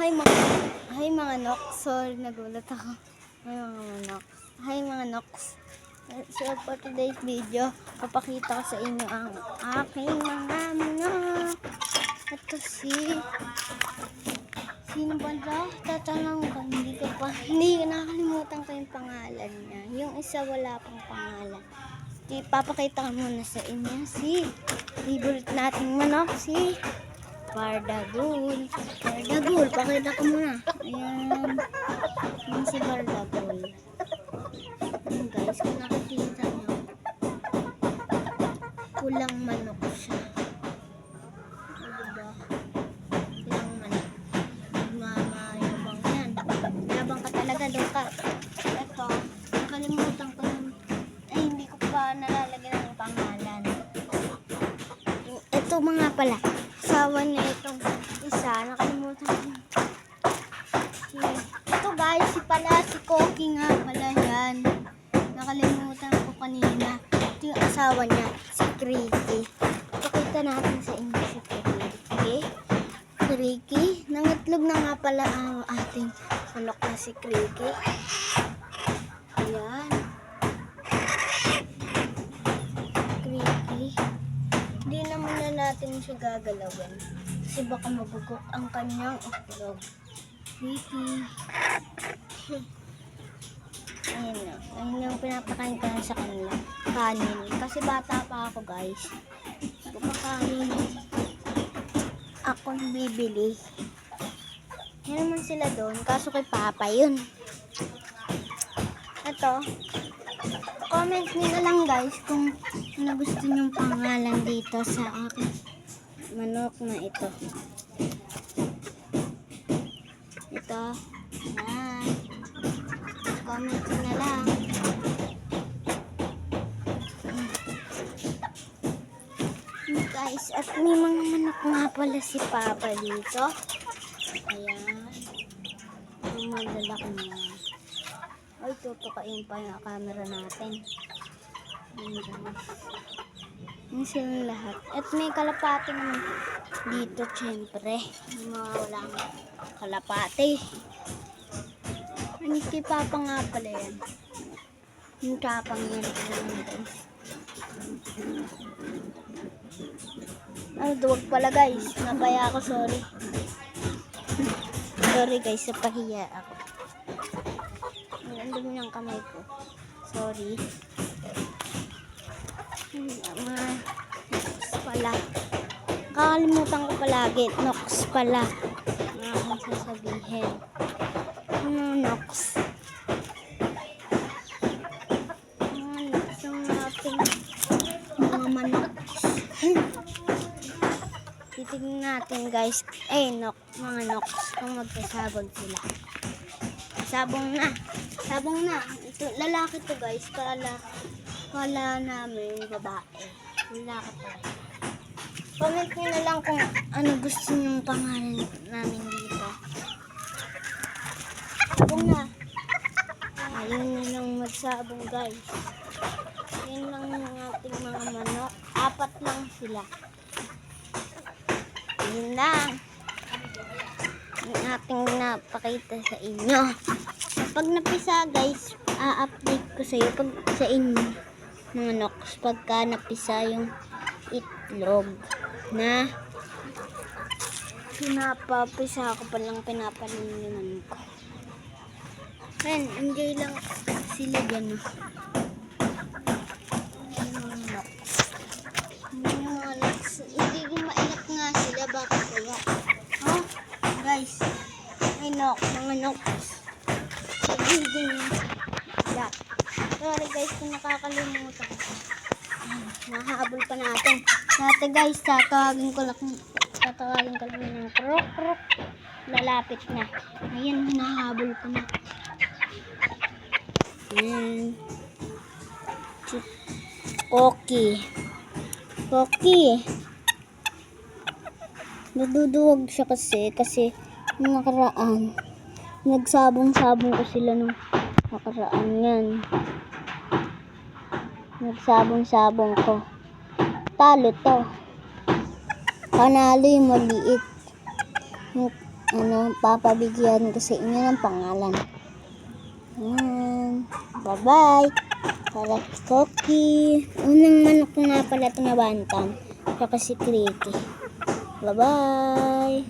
Hi mga, hi mga Nox. Sorry, nagulat ako. Hi mga Nox. Hi mga Nox. So for today's video, papakita ko sa inyo ang aking mga manok. Ito sino ba daw? Tatanong ko, hindi ko nakalimutan ko yung pangalan niya. Yung isa wala pang pangalan. Ipapakita ko muna sa inyo si favorite nating manok, si Bardagul. Bardagul, pakita ko muna. Ayan. Ayan si Bardagul. Ayan guys, kung nakikita nyo, kulang manok siya. O diba? Kulang manok. Mayabang yan. Mayabang ka talaga, doon ka. Ito, nakalimutan ko yun. Ay, hindi ko pa nalalagyan ng pangalan. Ito mga pala. Asawa na itong isa, nakalimutan ko. Ito guys, si Koki nga pala yan. Nakalimutan ko kanina. Ito yung asawa niya, si Kriki. Pakita natin sa inyo si Kriki. Kriki, nangitlog na nga pala ang ating manok na si Kriki. Ayan. Kriki. Hindi naman na natin siya gagalawin. Kasi baka mabugok ang kanyang itlog. Kriki. Ayan na. Ayan yung pinapakain ko sa kanila. Kanin. Kasi bata pa ako guys. Pupakain. Ako bibili. Yan naman sila doon. Kaso kay Papa yun. Ito. Comment nyo na lang guys kung ano gusto nyong pangalan dito sa aking manok na ito. Ito. Ayan. Comment nyo na lang. Guys, at may mga manok nga pala si Papa dito. Ayan. Ang madalak na. Ay, tutukain pa yung camera natin. Ayan guys. Ayan silang lahat. At may kalapati naman dito, syempre. Mga walang kalapati. Ano kay Papa nga pala yan. Yung tapang yan. Ay, duwag pala guys. Napaya ako, sorry. Sorry guys, napahiya ako. Ang dumi ng kamay ko. Sorry. Mga Nox pala. Kakalimutan ko palagi. Nox pala. Mga akong sasabihin. Nox. Mga Nox ang ating mga manok. Titignan natin guys. Mga Nox. Kung magkasabog sila. Sabong na. Sabong na. Ito, lalaki to guys. Kala namin babae. Lalaki to. Comment nyo na lang kung ano gusto nyong pangalan namin dito. Sabong na. Ayun na lang magsabong guys. Ayun lang yung ating mga manok. 4 lang sila. Ayun lang. Yung ating napakita sa inyo. Pag napisa guys, update ko sa inyo mga Nox pagka napisa yung itlog na pinapapisa ko palang pinapaliniman ko. Ayan, enjoy lang sila dyan. Mga Nox, hindi ko maingat nga sila, bakit kaya? Oh, guys, ay Nox, mga Nox. Sorry guys kung nakakalimutan. Nahabol pa natin. Dati guys, tatawagin ko lang ng krok krok. Lalapit na. Ayan, nahabol pa na. Ayan. Koki. Naduduwag siya kasi nung nakaraan. Nagsabong-sabong ko sila nung nakaraan yan. Nagsabong-sabong ko. Talo to. Panalo yung maliit. papabigyan ko sa inyo ng pangalan. Ayan. Bye-bye. Para Cookie. Unang manok ko nga pala ito na bantam. Saka si Cricky. Bye-bye.